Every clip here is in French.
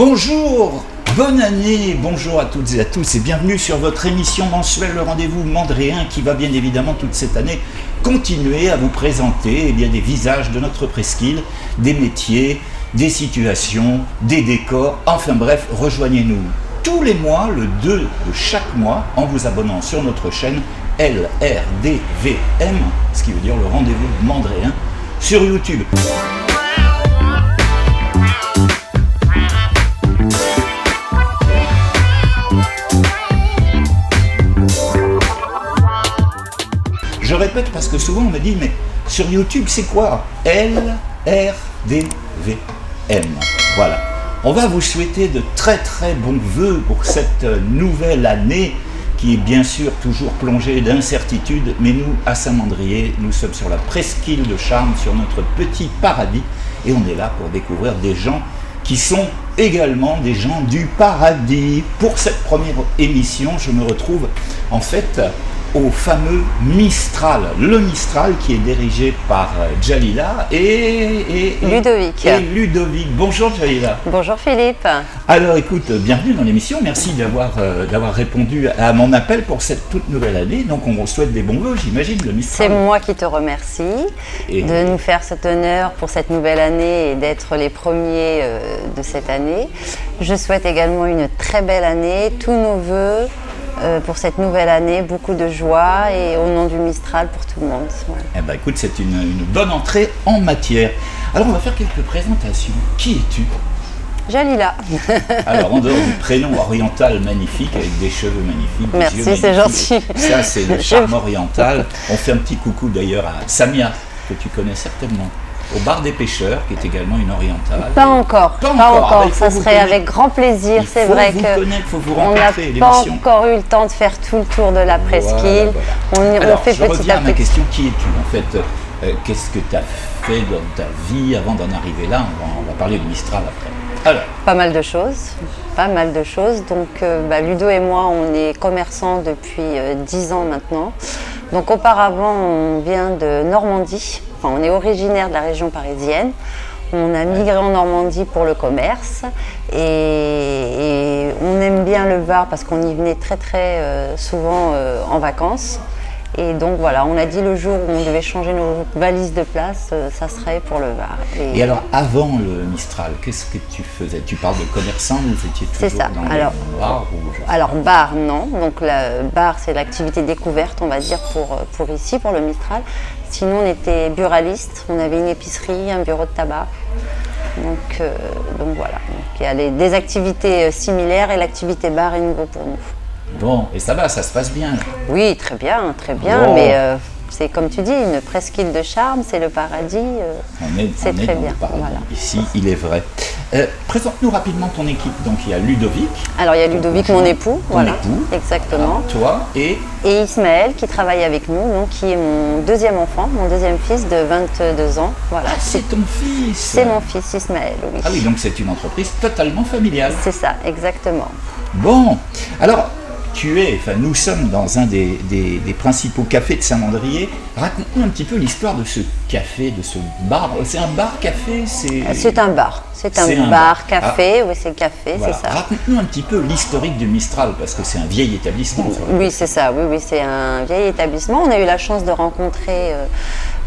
Bonjour, bonne année, bonjour à toutes et à tous et bienvenue sur votre émission mensuelle Le Rendez-vous Mandréen qui va bien évidemment toute cette année continuer à vous présenter des visages de notre presqu'île, des métiers, des situations, des décors, enfin bref, rejoignez-nous tous les mois, le 2 de chaque mois, en vous abonnant sur notre chaîne LRDVM, ce qui veut dire Le Rendez-vous Mandréen, sur YouTube. Je répète parce que souvent on me dit, mais sur YouTube c'est quoi? LRDVM. Voilà. On va vous souhaiter de très très bons vœux pour cette nouvelle année qui est bien sûr toujours plongée d'incertitude, mais nous, à Saint-Mandrier, nous sommes sur la presqu'île de Charmes, sur notre petit paradis, et on est là pour découvrir des gens qui sont également des gens du paradis. Pour cette première émission, je me retrouve en fait au fameux Mistral, le Mistral qui est dirigé par Jalila et Ludovic. Bonjour Jalila. Bonjour Philippe. Alors écoute, bienvenue dans l'émission, merci d'avoir répondu à mon appel pour cette toute nouvelle année. Donc on vous souhaite des bons vœux, j'imagine, le Mistral. C'est moi qui te remercie de nous faire cet honneur pour cette nouvelle année et d'être les premiers de cette année. Je souhaite également une très belle année, tous nos vœux pour cette nouvelle année, beaucoup de joie et au nom du Mistral pour tout le monde. Voilà. Eh ben, écoute, c'est une bonne entrée en matière. Alors on va faire quelques présentations. Qui es-tu? Jalila. Alors en dehors du prénom oriental magnifique avec des cheveux magnifiques, merci, des yeux c'est magnifiques, gentil. Ça c'est le charme oriental. On fait un petit coucou d'ailleurs à Samia, que tu connais certainement, au bar des pêcheurs, qui est également une orientale. Pas encore. Ah, ça serait avec grand plaisir. C'est vrai qu'on n'a pas encore eu le temps de faire tout le tour de la presqu'île. Voilà. On fait je petit reviens à à ma question, qui es-tu en fait? Qu'est-ce que tu as fait dans ta vie avant d'en arriver là? On va parler de Mistral après. Alors. Pas mal de choses. Donc Ludo et moi, on est commerçants depuis 10 ans maintenant. Donc auparavant, on vient de Normandie. Enfin, on est originaire de la région parisienne. On a migré en Normandie pour le commerce et on aime bien le Var parce qu'on y venait très très souvent en vacances. Et donc voilà, on a dit le jour où on devait changer nos valises de place, ça serait pour le Var. Et alors avant le Mistral, qu'est-ce que tu faisais? Tu parles de commerçant, vous étiez toujours dans le bar Alors bar, non. Donc le bar, c'est l'activité découverte, on va dire, pour ici, pour le Mistral. Sinon, on était buraliste, on avait une épicerie, un bureau de tabac. Donc voilà, donc, il y a des activités similaires et l'activité bar est nouveau pour nous. Bon, et ça va, ça se passe bien? Oui, très bien, bon. Mais c'est comme tu dis, une presqu'île de Charme, c'est le paradis, c'est très bien. Voilà. Ici, il est vrai. Présente-nous rapidement ton équipe. Donc il y a Ludovic. Alors il y a Ludovic, mon époux, voilà, exactement. Toi et Ismaël qui travaille avec nous, donc qui est mon deuxième enfant, mon deuxième fils de 22 ans. Voilà. Ah, c'est ton fils? C'est mon fils Ismaël, oui. Ah oui, donc c'est une entreprise totalement familiale. C'est ça, exactement. Bon, alors nous sommes dans un des principaux cafés de Saint-Mandrier. Raconte-nous un petit peu l'histoire de ce café, de ce bar. C'est un bar-café? C'est un bar. C'est un bar-café, oui, c'est café, voilà. C'est ça. Raconte-nous un petit peu l'historique du Mistral, parce que c'est un vieil établissement. Oui, c'est ça, oui, c'est un vieil établissement. On a eu la chance de rencontrer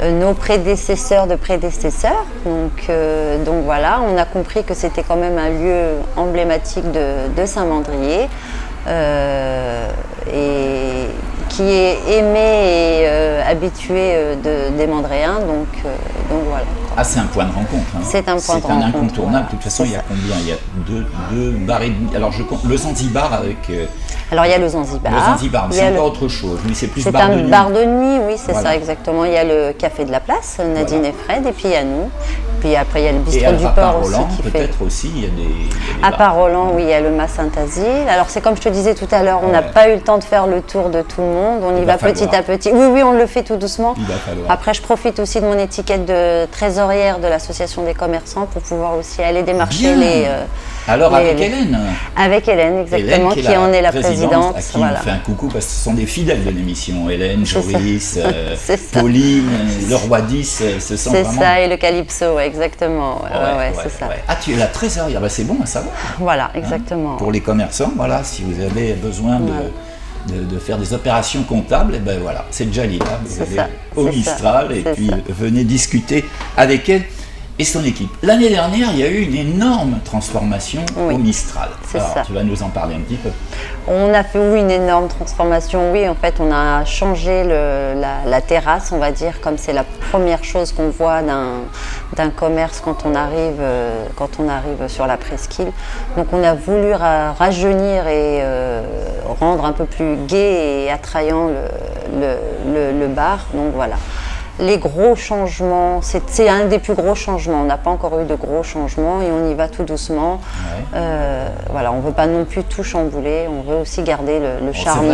nos prédécesseurs de prédécesseurs. Donc voilà, on a compris que c'était quand même un lieu emblématique de Saint-Mandrier. Et qui est aimé et habitué des Mandréens, donc voilà. Ah, c'est un point de rencontre. Hein. C'est un point de rencontre. C'est un incontournable. De toute façon, il y a combien? Il y a deux bars et demi. Alors, je compte le Zanzibar avec. Alors, il y a le Zanzibar. Le Zanzibar, mais c'est encore autre chose. Mais c'est plus bar de nuit. C'est un bar de nuit, oui, c'est ça, exactement. Il y a le café de la place, Nadine et Fred, et puis il y a nous. Puis après, il y a le bistrot du port aussi qui fait. Peut-être aussi, il y a des à Part-Roland, oui, il y a le Mas Saint-Asile. Alors, c'est comme je te disais tout à l'heure, on n'a pas eu le temps de faire le tour de tout le monde. On y va petit à petit. Oui, on le fait tout doucement. Après, je profite aussi de mon étiquette trésorière de l'association des commerçants pour pouvoir aussi aller démarcher Bien. Alors avec Hélène. Avec Hélène, exactement, Hélène, qui en est la présidente. À qui voilà. on fait un coucou parce que ce sont des fidèles de l'émission. Hélène, Joris, C'est ça. Pauline, le roi 10, ce sont C'est vraiment... ça, et le calypso, ouais, exactement. Ouais, c'est ça. Ouais. Ah, tu es la trésorière, bah, c'est bon à savoir. Voilà, exactement. Pour les commerçants, voilà, si vous avez besoin de faire des opérations comptables, et ben voilà, c'est Jalila, vous allez au Mistral et puis venez discuter avec elle et son équipe. L'année dernière, il y a eu une énorme transformation au Mistral. Alors, tu vas nous en parler un petit peu. On a fait une énorme transformation, oui. En fait, on a changé la terrasse, on va dire, comme c'est la première chose qu'on voit d'un commerce quand on arrive sur la presqu'île. Donc, on a voulu rajeunir et rendre un peu plus gai et attrayant le bar. Donc, voilà. Les gros changements, c'est un des plus gros changements. On n'a pas encore eu de gros changements et on y va tout doucement. Voilà, on ne veut pas non plus tout chambouler. On veut aussi garder le charme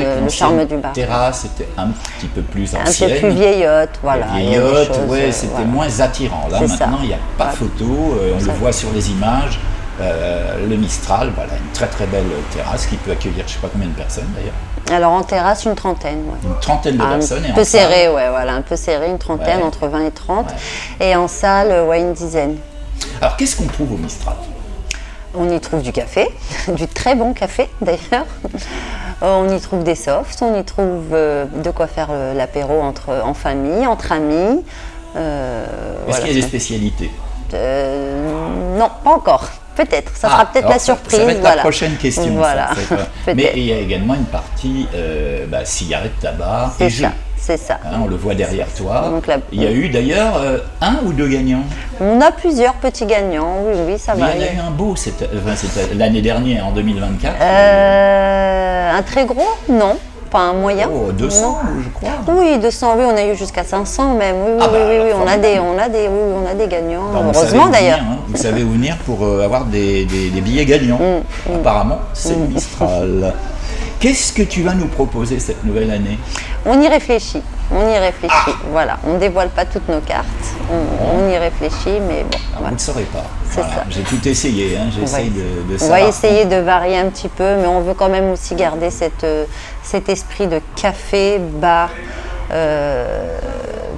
du bar. La terrasse était un petit peu plus ancienne. Un peu plus vieillotte, voilà. Vieillotte, c'était moins attirant. Là, maintenant, il n'y a pas de photo. On le voit sur les images. Le Mistral, voilà, une très très belle terrasse qui peut accueillir je ne sais pas combien de personnes d'ailleurs. Alors en terrasse, une trentaine. Une trentaine de personnes. Un peu serré, un peu serré, une trentaine, entre 20 et 30. Et en salle, une dizaine. Alors qu'est-ce qu'on trouve au Mistral? On y trouve du café, du très bon café d'ailleurs. On y trouve des softs, on y trouve de quoi faire l'apéro en famille, entre amis. Est-ce qu'il y a des spécialités? Non, pas encore. Peut-être, ça sera peut-être la surprise. Ça va être la prochaine question. Voilà. Mais il y a également une partie cigarettes, tabac et jus. C'est ça. On le voit derrière toi. Donc, il y a eu d'ailleurs un ou deux gagnants. On a plusieurs petits gagnants, oui, ça va. Il y en a eu un beau l'année dernière, en 2024. Un très gros? Non. Pas un moyen. 200, je crois. Oui, 200, oui, on a eu jusqu'à 500 même. Oui, on a des gagnants. Heureusement d'ailleurs. Vous savez où venir pour avoir des billets gagnants. Apparemment, c'est le Mistral. Qu'est-ce que tu vas nous proposer cette nouvelle année? On y réfléchit. Voilà. On ne dévoile pas toutes nos cartes. On y réfléchit, mais bon. Vous ne saurez pas. C'est ça. J'ai tout essayé. J'essaye de ça. On va essayer de varier un petit peu, mais on veut quand même aussi garder cet esprit de café, bar.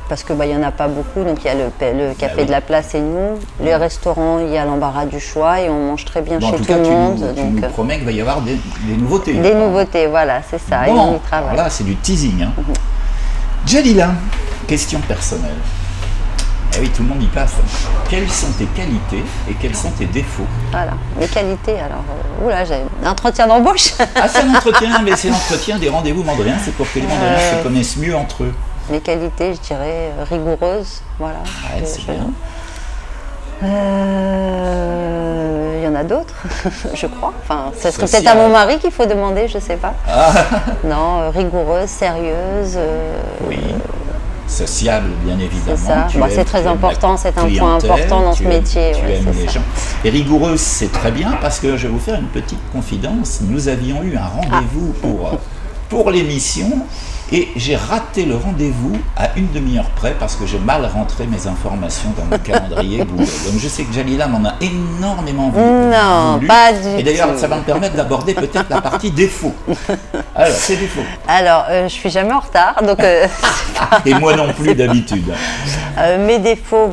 Parce qu'il n'y en a pas beaucoup, donc il y a le café de la place et nous. Les restaurants, il y a l'embarras du choix et on mange très bien chez tout le monde. Tu nous promets qu'il va y avoir des nouveautés. Des nouveautés, voilà, c'est ça. Bon, et on y travaille. Là, c'est du teasing. Jalila, question personnelle. Eh oui, tout le monde y passe. Quelles sont tes qualités et quels sont tes défauts? Voilà, mes qualités, alors, j'ai un entretien d'embauche. C'est un entretien, mais c'est l'entretien des rendez-vous mandriens, c'est pour que les mandriens se connaissent mieux entre eux. Mes qualités, je dirais, rigoureuses, voilà. C'est bien. Il y en a d'autres, je crois. Enfin, ce serait peut-être à mon mari qu'il faut demander, je ne sais pas. Non, rigoureuse, sérieuse. Oui. Sociable, bien évidemment. C'est ça. C'est très important, c'est un point important dans ce métier. Tu aimes les gens. Et rigoureuse, c'est très bien parce que je vais vous faire une petite confidence. Nous avions eu un rendez-vous pour l'émission et j'ai raté le rendez-vous à une demi-heure près parce que j'ai mal rentré mes informations dans mon calendrier Google. Donc je sais que Jalila m'en a énormément voulu. Non, pas du tout. Et d'ailleurs, ça va me permettre d'aborder peut-être la partie défaut. Alors, c'est défaut. Alors, je suis jamais en retard, donc. Et moi non plus d'habitude. Mes défauts,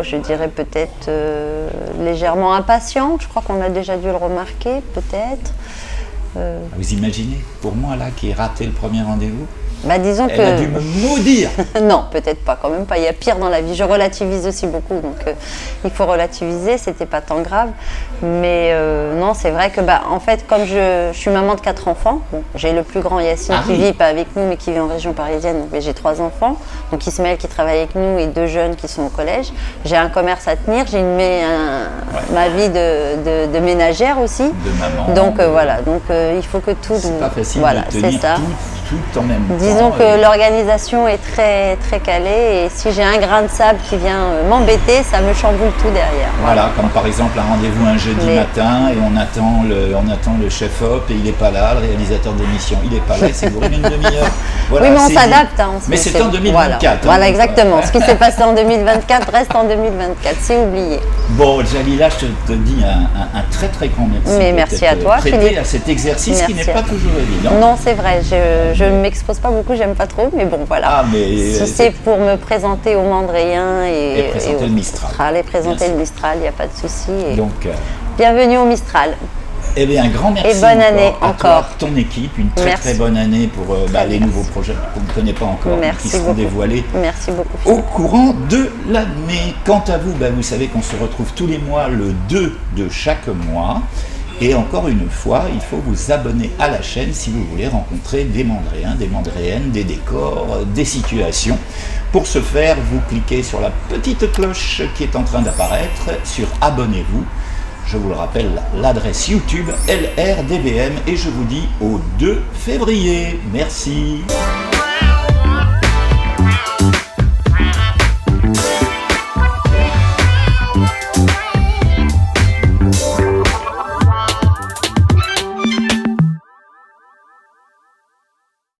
je dirais peut-être légèrement impatient. Je crois qu'on a déjà dû le remarquer, peut-être. Vous imaginez, pour moi là, qui ai raté le premier rendez-vous, disons elle a dû me maudire. Non, peut-être pas, quand même pas. Il y a pire dans la vie. Je relativise aussi beaucoup, donc il faut relativiser. C'était pas tant grave, mais non, c'est vrai que en fait, comme je suis maman de 4 enfants, j'ai le plus grand Yacine qui vit pas avec nous, mais qui vit en région parisienne. Donc, j'ai 3 enfants, donc Ismaël qui travaille avec nous et 2 jeunes qui sont au collège. J'ai un commerce à tenir. J'ai ma vie de ménagère aussi. De maman. Donc voilà. Donc il faut que tout. C'est pas facile voilà, de tenir c'est ça. tout en même temps. Disons que l'organisation est très, très calée et si j'ai un grain de sable qui vient m'embêter, ça me chamboule tout derrière. Voilà, comme par exemple un rendez-vous un jeudi matin et on attend le chef-op et il n'est pas là, le réalisateur de l'émission, il n'est pas là, c'est pour une demi-heure. Voilà, oui, mais on s'adapte. Hein, mais c'est en 2024. Voilà, exactement. Ce qui s'est passé en 2024 reste en 2024, c'est oublié. Bon, Jalila, je te dis un très très grand merci. Mais merci à toi, Philippe. À cet exercice qui n'est pas toujours évident. Non, c'est vrai, je ne m'expose pas beaucoup, j'aime pas trop, mais bon, voilà. Si c'est pour me présenter aux Mandréens et présenter le Mistral. Et présenter le Mistral, il n'y a pas de souci. Donc, bienvenue au Mistral. Eh bien, un grand merci. Et bonne année encore. À ton équipe, une très bonne année pour les nouveaux projets qu'on ne connaît pas encore, qui seront dévoilés au courant de l'année. Quant à vous, vous savez qu'on se retrouve tous les mois, le 2 de chaque mois. Et encore une fois, il faut vous abonner à la chaîne si vous voulez rencontrer des Mandréens, des Mandréennes, des décors, des situations. Pour ce faire, vous cliquez sur la petite cloche qui est en train d'apparaître sur Abonnez-vous. Je vous le rappelle, l'adresse YouTube LRDVM et je vous dis au 2 février. Merci.